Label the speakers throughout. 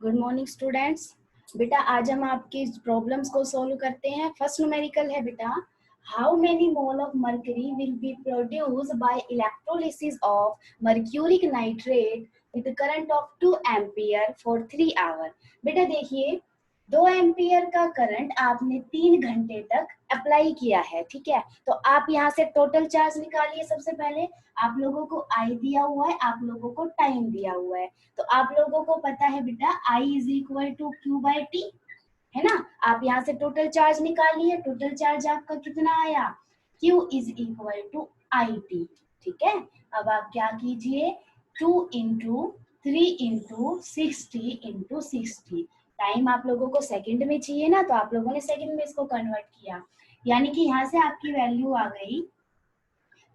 Speaker 1: Good morning students. बेटा आज हम आपकी प्रॉब्लम्स को सॉल्व करते हैं। फर्स्ट न्यूमेरिकल है बेटा, how many mole of mercury will be produced by electrolysis of mercuric nitrate with current of 2 ampere for 3 hour. बेटा देखिए, 2 एम्पियर का करंट आपने 3 घंटे तक अप्लाई किया है, ठीक है। तो आप यहाँ से टोटल चार्ज निकालिए। सबसे पहले आप लोगों को आई दिया हुआ है, आप लोगों को टाइम दिया हुआ है। तो आप लोगों को पता है बेटा I is equal to Q by T, है ना। आप यहाँ से टोटल चार्ज निकालिए। टोटल चार्ज आपका कितना आया, Q is equal to I T, ठीक है। अब आप क्या कीजिए, 2 इंटू 3 इंटू 60 इंटू 60। टाइम आप लोगों को सेकंड में चाहिए ना, तो आप लोगों ने सेकंड में इसको कन्वर्ट किया, यानी कि यहाँ से आपकी वैल्यू आ गई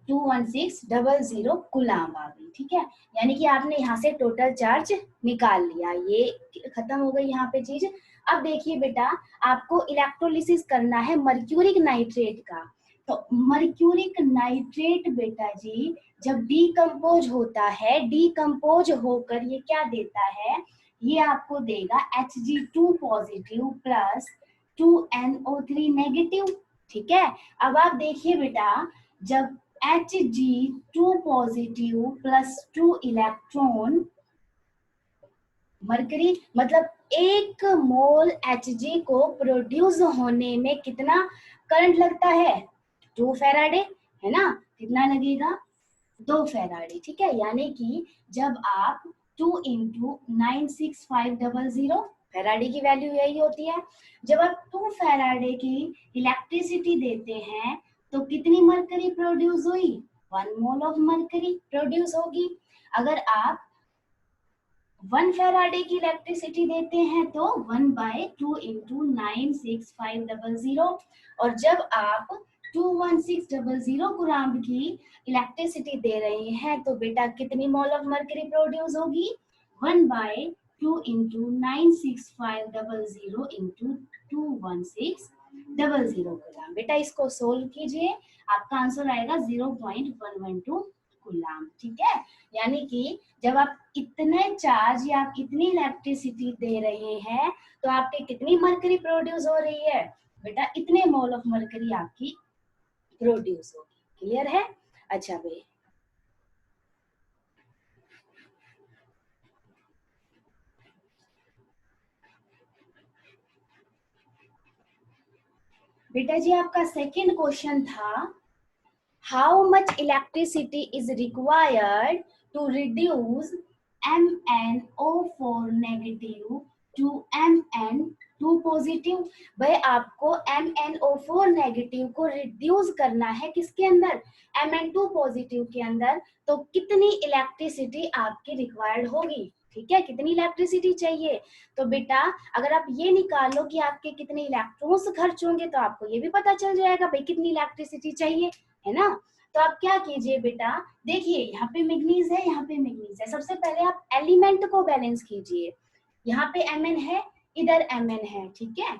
Speaker 1: 21600 कुलाम आ गई, ठीक है। यानी कि आपने यहाँ से टोटल चार्ज निकाल लिया। ये खत्म हो गई यहाँ पे चीज। अब देखिए बेटा, आपको इलेक्ट्रोलिसिस करना है मर्क्यूरिक नाइट्रेट का। तो मर्क्यूरिक नाइट्रेट बेटा जी जब डीकम्पोज होता है, डीकम्पोज होकर ये क्या देता है, ये आपको देगा Hg2 positive plus 2NO3 negative, ठीक है। अब आप देखिए बेटा, जब Hg2 positive plus 2 electron mercury, मतलब 1 मोल Hg को प्रोड्यूस होने में कितना करंट लगता है, 2 फैराडे, है ना। कितना लगेगा, 2 फैराडे, ठीक है। यानी कि जब आप 2 इंटू 96500, फैराडे की वैल्यू यही होती है, जब आप 2 फैराडे की इलेक्ट्रिसिटी देते हैं तो कितनी मरकरी प्रोड्यूस हुई, 1 मोल ऑफ मरकरी प्रोड्यूस होगी। अगर आप 1 फैराडे की इलेक्ट्रिसिटी देते हैं तो 1/2 इंटू 96500, और जब आप 21600 कुराम की इलेक्ट्रिसिटी दे रहे हैं तो बेटा कितनी मोल ऑफ मर्करी प्रोड्यूस होगी, 1/2 इंटू 96500 इंटू 21600 कुलाम। बेटा इसको सोल्व कीजिए, आपका आंसर आएगा 0.112 कुलाम, ठीक है। यानी कि जब आप इतने चार्ज या आप इतनी इलेक्ट्रिसिटी दे रहे हैं तो आपकी कितनी मरकरी प्रोड्यूस हो रही है, बेटा इतने मोल ऑफ मरकरी आपकी प्रोड्यूस होगी। क्लियर है। अच्छा भाई, बेटा जी आपका सेकंड क्वेश्चन था, how much electricity is required to reduce MnO4 negative to Mn2 positive. भाई आपको MnO4 नेगेटिव को रिड्यूस करना है किसके अंदर, Mn2 पॉजिटिव के अंदर। तो कितनी इलेक्ट्रिसिटी आपकी रिक्वायर्ड होगी, ठीक है, कितनी इलेक्ट्रिसिटी चाहिए। तो बेटा अगर आप ये निकालो कि आपके कितने इलेक्ट्रॉन्स खर्च होंगे तो आपको ये भी पता चल जाएगा भाई कितनी इलेक्ट्रिसिटी चाहिए, है ना। तो आप क्या कीजिए बेटा, देखिए यहाँ पे मैग्नीज है, यहाँ पे मैग्नीज है। सबसे पहले आप एलिमेंट को बैलेंस कीजिए। यहाँ पे Mn है, इधर Mn है, ठीक है।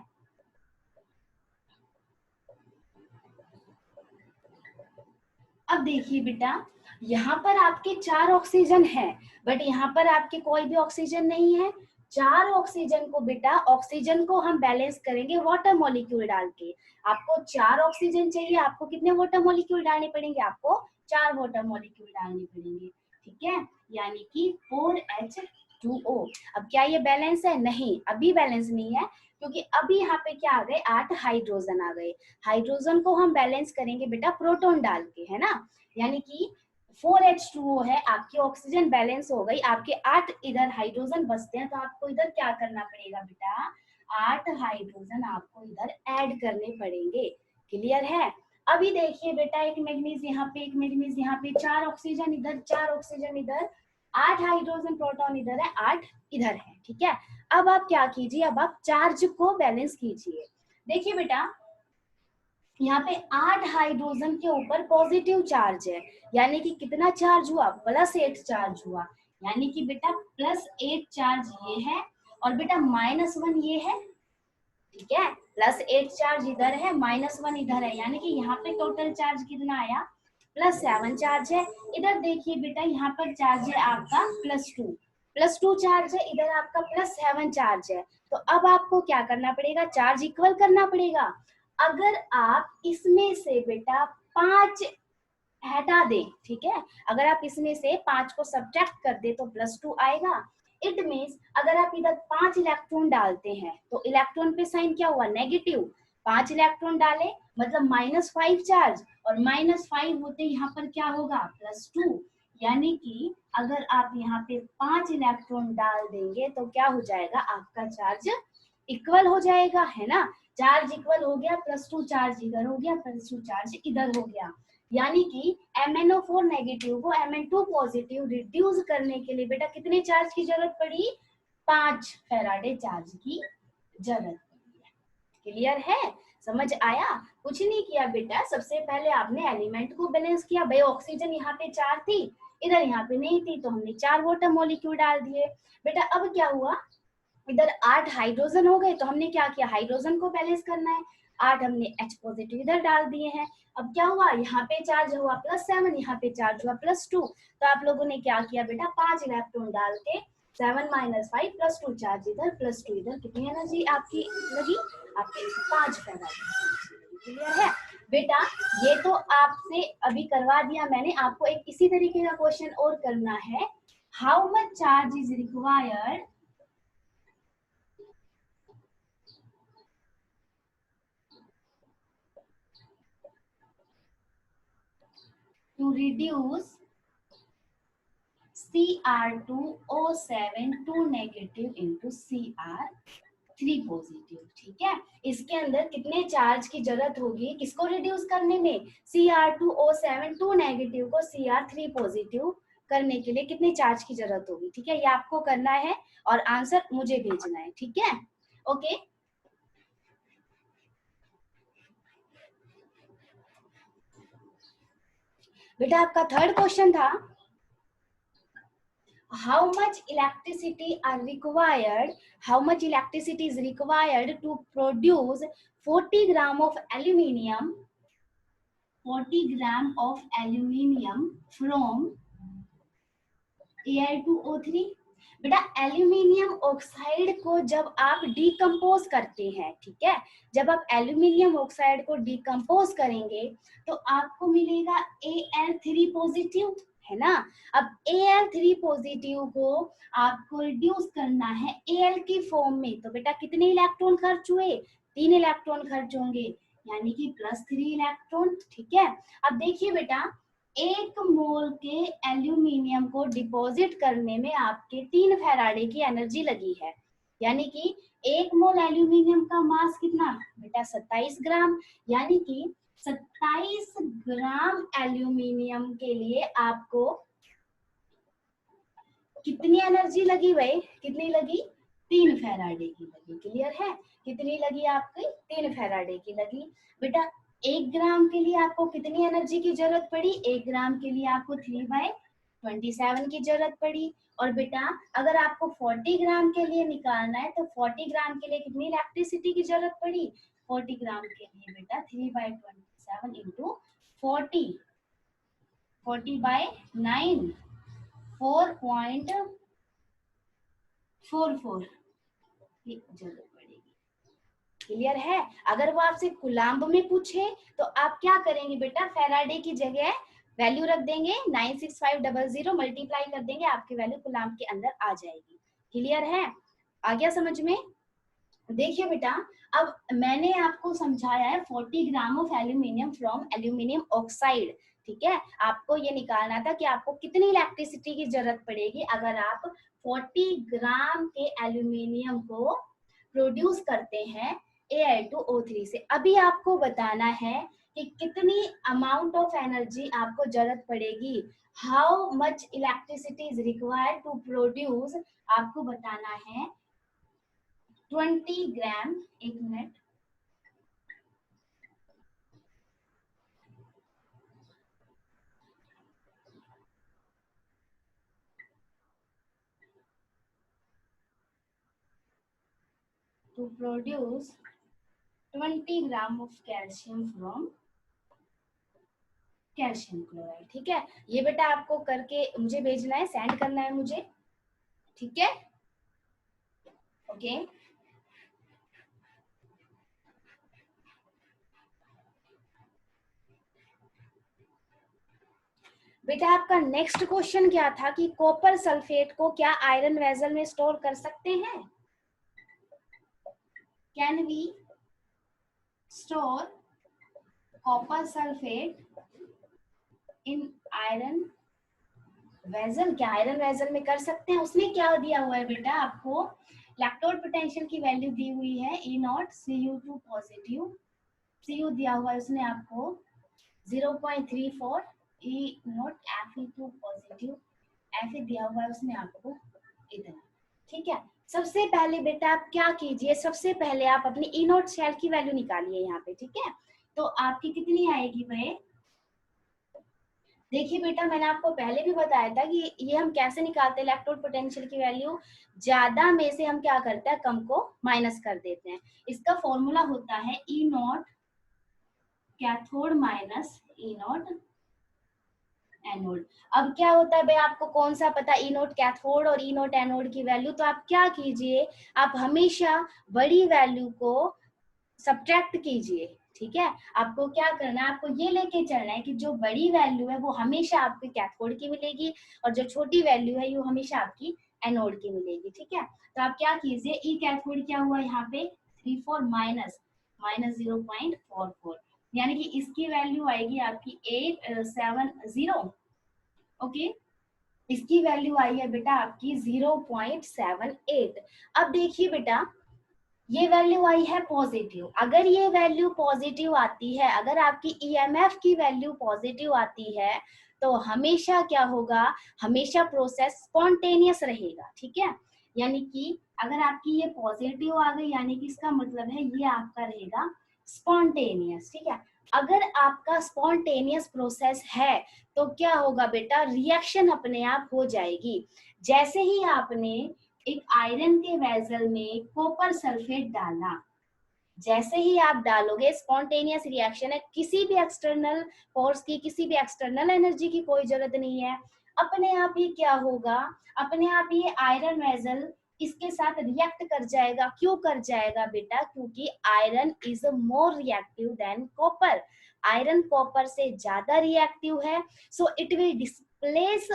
Speaker 1: अब देखिए बेटा, यहाँ पर आपके 4 ऑक्सीजन है, बट यहाँ पर आपके कोई भी ऑक्सीजन नहीं है। 4 ऑक्सीजन को बेटा, ऑक्सीजन को हम बैलेंस करेंगे वाटर मॉलिक्यूल डाल के। आपको 4 ऑक्सीजन चाहिए, आपको कितने वाटर मॉलिक्यूल डालने पड़ेंगे, आपको 4 वाटर मॉलिक्यूल डालने पड़ेंगे, ठीक है। यानी कि 4H2O। अब क्या ये बैलेंस है, नहीं अभी बैलेंस नहीं है, क्योंकि अभी यहाँ पे क्या आ गए, 8 हाइड्रोजन आ गए। हाइड्रोजन को हम बैलेंस करेंगे बेटा प्रोटॉन डाल के, है ना। यानी कि 4H2O है, आपकी ऑक्सीजन बैलेंस हो गई, आपके 8 इधर हाइड्रोजन बचते हैं, तो आपको इधर क्या करना पड़ेगा बेटा, 8 हाइड्रोजन आपको इधर ऐड करने पड़ेंगे। क्लियर है। अभी देखिए बेटा, एक मैग्नीज यहाँ पे, एक मैग्नीज यहाँ पे, 4 ऑक्सीजन इधर, 4 ऑक्सीजन इधर, 8 हाइड्रोजन प्रोटॉन इधर है, 8 इधर है, ठीक है। अब आप क्या कीजिए, अब आप चार्ज को बैलेंस कीजिए। देखिए बेटा, यहाँ पे 8 हाइड्रोजन के ऊपर पॉजिटिव चार्ज है, यानी कि कितना चार्ज हुआ, +8 चार्ज हुआ। यानी कि बेटा +8 चार्ज ये है, और बेटा -1 ये है, ठीक है। +8 चार्ज इधर है, -1 इधर है, यानी कि यहाँ पे टोटल चार्ज कितना आया, +7 चार्ज है। इधर देखिए बेटा, यहाँ पर चार्ज है आपका +2, +2 चार्ज है, इधर आपका +7 चार्ज है। तो अब आपको क्या करना पड़ेगा, चार्ज इक्वल करना पड़ेगा। अगर आप इसमें से बेटा 5 हटा दें, ठीक है, अगर आप इसमें से 5 को सब्ट्रैक्ट कर दे तो +2 आएगा। इट मीन्स अगर आप इधर 5 इलेक्ट्रॉन डालते हैं तो इलेक्ट्रॉन पे साइन क्या हुआ, नेगेटिव। 5 इलेक्ट्रॉन डाले मतलब -5 चार्ज, और -5 होते यहाँ पर क्या होगा, +2। यानी कि अगर आप यहाँ पे 5 इलेक्ट्रॉन डाल देंगे तो क्या हो जाएगा, आपका चार्ज इक्वल हो जाएगा, है ना। चार्ज इक्वल हो गया, +2 चार्ज इधर हो गया, +2 चार्ज इधर हो गया। यानी कि MnO4 नेगेटिव को Mn2 पॉजिटिव रिड्यूस करने के लिए बेटा कितने चार्ज की जरूरत पड़ी, 5 फैराडे चार्ज की जरूरत पड़ी है। क्लियर है, समझ आया। कुछ नहीं किया बेटा, सबसे पहले आपने एलिमेंट को बैलेंस किया। भाई ऑक्सीजन यहाँ पे 4 थी, इधर यहाँ पे नहीं थी, तो हमने 4 वाटर मॉलिक्यूल डाल दिए। बेटा अब क्या हुआ, इधर 8 हाइड्रोजन हो गए, तो हमने क्या किया, हाइड्रोजन को बैलेंस करना है। 8 हमने H पॉजिटिव इधर डाल दिए हैं। अब क्या हुआ, यहाँ पे चार्ज हुआ +7, यहाँ पे चार्ज हुआ +2। तो आप लोगों ने क्या किया बेटा, 5 इलेक्ट्रॉन डाल के 7 - 5 +2 चार्ज इधर, +2 इधर, कितनी एनर्जी आपकी लगी, आपके 5 फैराडे। क्लियर है बेटा। ये तो आपसे अभी करवा दिया मैंने, आपको एक इसी तरीके का क्वेश्चन और करना है। How much charge is required to reduce Cr2O7 2 negative into Cr3 positive, ठीक है। इसके अंदर कितने चार्ज की जरूरत होगी, किसको रिड्यूस करने में, Cr2O7 2 नेगेटिव को Cr3 पॉजिटिव करने के लिए कितने चार्ज की जरूरत होगी, ठीक है। ये आपको करना है और आंसर मुझे भेजना है, ठीक है। ओके बेटा, आपका थर्ड क्वेश्चन था, how much electricity is required to produce 40 gram of aluminium from Al2O3। बेटा एल्यूमिनियम ऑक्साइड को जब आप डिकम्पोज करते हैं, ठीक है, जब आप एल्यूमिनियम ऑक्साइड को डिकम्पोज करेंगे तो आपको मिलेगा Al3 पॉजिटिव, है ना। अब Al3 पॉजिटिव को आपको रिड्यूस करना है Al की फॉर्म में, तो बेटा कितने इलेक्ट्रॉन खर्च हुए, 3 इलेक्ट्रॉन खर्च होंगे, यानी कि +3 इलेक्ट्रॉन, ठीक है। अब देखिए बेटा, 1 मोल के एल्यूमिनियम को डिपॉजिट करने में आपके 3 फैराडे की एनर्जी लगी है। यानी कि 1 मोल एल्यूमिनियम का मास कितना बेटा, 27 ग्राम। यानी कि 27 ग्राम एल्यूमिनियम के लिए आपको कितनी एनर्जी लगी भाई, कितनी लगी, 3 फैराडे की लगी। क्लियर है, कितनी लगी आपकी, 3 फैराडे की लगी। बेटा 1 ग्राम के लिए आपको कितनी एनर्जी की जरूरत पड़ी, 1 ग्राम के लिए आपको 3/27 की जरूरत पड़ी। और बेटा अगर आपको 40 ग्राम के लिए निकालना है तो 40 ग्राम के लिए कितनी इलेक्ट्रिसिटी की जरूरत पड़ी, 40 ग्राम के लिए बेटा 3/27 इंटू 40, 40/9, 4.44 की जरूरत पड़ेगी। क्लियर है। अगर वो आपसे कुलाम्ब में पूछे तो आप क्या करेंगे बेटा, फैराडे की जगह वैल्यू रख देंगे, 96500 मल्टीप्लाई कर देंगे, आपकी वैल्यू कुलाम्ब के अंदर आ जाएगी। क्लियर है, आ गया समझ में। देखिए बेटा, अब मैंने आपको समझाया है 40 gram of aluminium from aluminium oxide, ठीक है। आपको ये निकालना था कि आपको कितनी इलेक्ट्रिसिटी की जरूरत पड़ेगी अगर आप 40 ग्राम के एल्यूमिनियम को प्रोड्यूस करते हैं Al2O3 से। अभी आपको बताना है कि कितनी अमाउंट ऑफ एनर्जी आपको जरूरत पड़ेगी, how much electricity is required to produce, आपको बताना है 20 ग्राम, एक minute, to produce 20 gram of calcium from calcium chloride, ठीक है। ये बेटा आपको करके मुझे भेजना है, सेंड करना है मुझे। ठीक है, ओके। बेटा आपका नेक्स्ट क्वेश्चन क्या था कि कॉपर सल्फेट को क्या आयरन वेसल में स्टोर कर सकते हैं? Can we store copper sulphate in iron vessel? क्या आयरन वेसल में कर सकते हैं? उसमें क्या दिया हुआ है बेटा आपको? इलेक्ट्रोड पोटेंशियल की वैल्यू दी हुई है E0 Cu2 पॉजिटिव, Cu दिया हुआ है उसने आपको 0.34, E0 Fe2 पॉजिटिव, Fe दिया हुआ है उसने आपको इतना, ठीक है। सबसे पहले बेटा आप क्या कीजिए, सबसे पहले आप अपनी E0 शेल की वैल्यू निकालिए यहाँ पे, ठीक है। तो आपकी कितनी आएगी भाई? देखिए बेटा मैंने आपको पहले भी बताया था कि ये हम कैसे निकालते हैं इलेक्ट्रोड पोटेंशियल की वैल्यू, ज्यादा में से हम क्या करते हैं, कम को माइनस कर देते हैं। इसका फॉर्मूला होता है E0 cathode minus E0 anode. अब क्या होता है भाई, आपको कौन सा पता, E0 कैथोड और E0 एनोड की वैल्यू, तो आप क्या कीजिए, आप हमेशा बड़ी वैल्यू को सब्ट्रैक्ट कीजिए, ठीक है। आपको क्या करना है, आपको ये लेके चलना है कि जो बड़ी वैल्यू है वो हमेशा आपके कैथोड की मिलेगी और जो छोटी वैल्यू है वो हमेशा आपकी एनोड की मिलेगी, ठीक है। तो आप क्या कीजिए, ई कैथोड क्या हुआ यहाँ पे 34 माइनस 0.44, यानी कि इसकी वैल्यू आएगी आपकी 870, ओके। इसकी वैल्यू आई है बेटा आपकी 0.78। अब देखिए बेटा ये वैल्यू आई है पॉजिटिव, अगर ये वैल्यू पॉजिटिव आती है, अगर आपकी ईएमएफ की वैल्यू पॉजिटिव आती है तो हमेशा क्या होगा, हमेशा प्रोसेस स्पॉन्टेनियस रहेगा, ठीक है। यानी कि अगर आपकी ये पॉजिटिव आ गई यानी कि इसका मतलब है ये आपका रहेगा स्पॉन्टेनियस, ठीक है। अगर आपका स्पॉन्टेनियस प्रोसेस है तो क्या होगा बेटा, रिएक्शन अपने आप हो जाएगी। जैसे ही आपने एक आयरन के वेसल में कॉपर सल्फेट डाला, जैसे ही आप डालोगे स्पॉन्टेनियस रिएक्शन है, किसी भी एक्सटर्नल फोर्स की, किसी भी एक्सटर्नल एनर्जी की कोई जरूरत नहीं है, अपने आप ही क्या होगा, अपने आप ही आयरन वेसल इसके साथ रिएक्ट कर जाएगा। क्यों कर जाएगा बेटा, क्योंकि iron is more reactive than copper, iron copper से ज्यादा रिएक्टिव है, so it will displace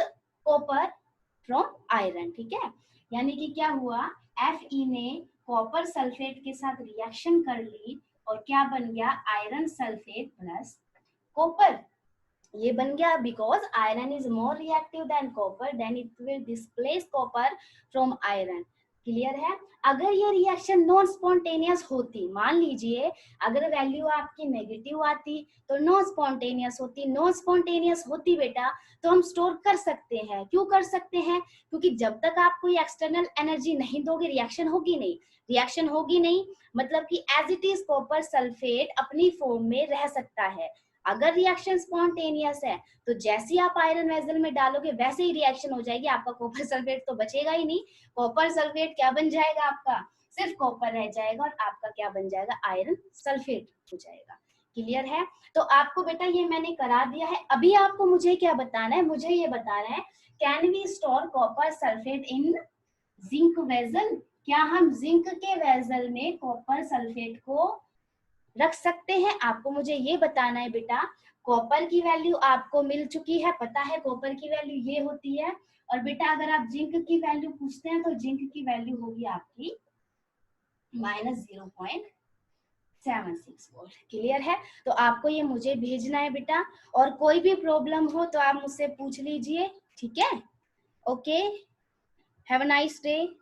Speaker 1: copper from iron, ठीक है। यानी कि क्या हुआ, Fe ने कॉपर सल्फेट के साथ रिएक्शन कर ली और क्या बन गया, आयरन सल्फेट प्लस कॉपर, ये बन गया। Because iron is more reactive than copper, then it will displace copper from iron. Clear है। अगर ये रिएक्शन नॉन स्पॉन्टेनियस होती, मान लीजिए अगर वैल्यू आपकी नेगेटिव आती तो नॉन स्पॉन्टेनियस होती, नॉन स्पॉन्टेनियस होती बेटा तो हम स्टोर कर सकते हैं। क्यों कर सकते हैं, क्योंकि जब तक आप कोई एक्सटर्नल एनर्जी नहीं दोगे रिएक्शन होगी नहीं, रिएक्शन होगी नहीं मतलब कि as it is copper sulphate अपनी फॉर्म में रह सकता है। अगर रिएक्शन स्पॉन्टेनियस है तो जैसे ही आप आयरन वेसल में डालोगे वैसे ही रिएक्शन हो जाएगी, आपका कॉपर सल्फेट तो बचेगा ही नहीं, कॉपर सल्फेट क्या बन जाएगा, आपका सिर्फ कॉपर रह जाएगा और आपका क्या बन जाएगा, आयरन सल्फेट हो जाएगा। क्लियर है। तो आपको बेटा ये मैंने करा दिया है। अभी आपको मुझे क्या बताना है, मुझे ये बताना है can we store copper sulphate in zinc vessel, क्या हम जिंक के वेसल में कॉपर सल्फेट को रख सकते हैं। आपको मुझे ये बताना है बेटा, कॉपर की वैल्यू आपको मिल चुकी है, पता है कॉपर की वैल्यू ये होती है, और बेटा अगर आप जिंक की वैल्यू पूछते हैं तो जिंक की वैल्यू होगी आपकी -0.76 वोल्ट। क्लियर है। तो आपको ये मुझे भेजना है बेटा, और कोई भी प्रॉब्लम हो तो आप मुझसे पूछ लीजिए, ठीक है। Okay, have a nice day.